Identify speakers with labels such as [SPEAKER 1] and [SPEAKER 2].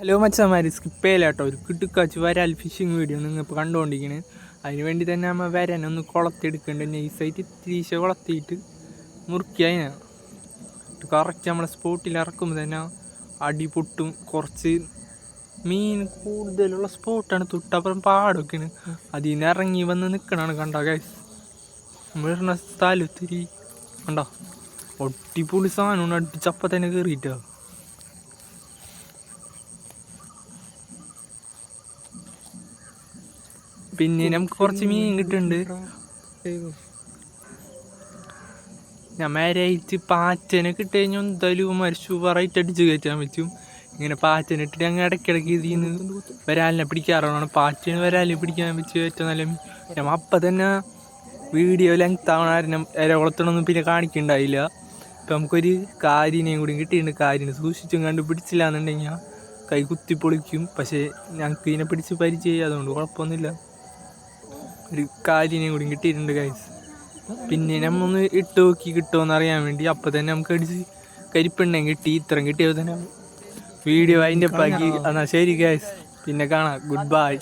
[SPEAKER 1] Hello മച്ചാമാര്, skip ചെയ്യില്ല കേട്ടോ. ഒരു കിട്ടുക്കാച്ച് വരാൽ ഫിഷിങ് വീഡിയോ നിങ്ങൾ ഇപ്പോൾ കണ്ടുകൊണ്ടിരിക്കുന്നത്. അതിന് വേണ്ടി തന്നെ നമ്മൾ വരാനൊന്ന് കുളത്തെടുക്കുന്നുണ്ട്. നൈസായിട്ട് തിരിച്ച കുളത്തിയിട്ട് മുറുക്കിയാൽ കറക്റ്റ് നമ്മളെ സ്പോട്ടിൽ ഇറക്കുമ്പോൾ തന്നെ അടി പൊട്ടും. കുറച്ച് മീൻ കൂടുതലുള്ള സ്പോട്ടാണ്, തൊട്ടപ്പുറം പാടൊക്കെയാണ്. അതിൽ നിന്ന് ഇറങ്ങി വന്ന് നിൽക്കണതാണ്. കണ്ടോ ഗൈസ്, നമ്മളിടുന്ന സ്ഥലത്തിരി കണ്ടോ, ഒട്ടിപ്പൊളി സാധനം അടിച്ചപ്പം തന്നെ കയറിയിട്ടാ. പിന്നെ നമുക്ക് കുറച്ച് മീൻ കിട്ടുന്നുണ്ട്. ഞാൻ മേരായിട്ട് പാറ്റനെ കിട്ടി കഴിഞ്ഞാൽ എന്തായാലും സൂപ്പറായിട്ട് അടിച്ച് കയറ്റാൻ പറ്റും. ഇങ്ങനെ പാറ്റനെ ഇട്ടിട്ട് അങ്ങ് ഇടയ്ക്കിടയ്ക്ക് ഇതിന്ന് വരാലിനെ പിടിക്കാറാണ്. പാറ്റന് വരാലിനെ പിടിക്കാൻ പറ്റിയ ഏറ്റവും നല്ല മീൻ. നമ്മൾ അപ്പം തന്നെ വീഡിയോ ലെങ്ത് ആവണ കാരണം ഇരകുളത്തിനൊന്നും പിന്നെ കാണിക്കണ്ടായില്ല. ഇപ്പം നമുക്കൊരു കാരിനെയും കൂടി കിട്ടിയിട്ടുണ്ട്. കാരിനെ സൂക്ഷിച്ചും കണ്ട് പിടിച്ചില്ല എന്നുണ്ടെങ്കിൽ കൈ കുത്തിപ്പൊളിക്കും. പക്ഷേ ഞങ്ങൾക്ക് ഇതിനെ പിടിച്ച് പരിചയം, അതുകൊണ്ട് കുഴപ്പമൊന്നുമില്ല. ഒരു കാലിനെയും കൂടി കിട്ടിയിട്ടുണ്ട് ഗൈസ്. പിന്നെ നമ്മൊന്ന് ഇട്ട് നോക്കി കിട്ടുമോയെന്ന് അറിയാൻ വേണ്ടി അപ്പം തന്നെ നമുക്ക് അടിച്ച് കരിപ്പെണ്ണയും കിട്ടി. ഇത്രയും കിട്ടിയപ്പോൾ തന്നെ വീഡിയോ അതിൻ്റെ പാക്കി. എന്നാൽ ശരി ഗൈസ്, പിന്നെ കാണാം. Good bye.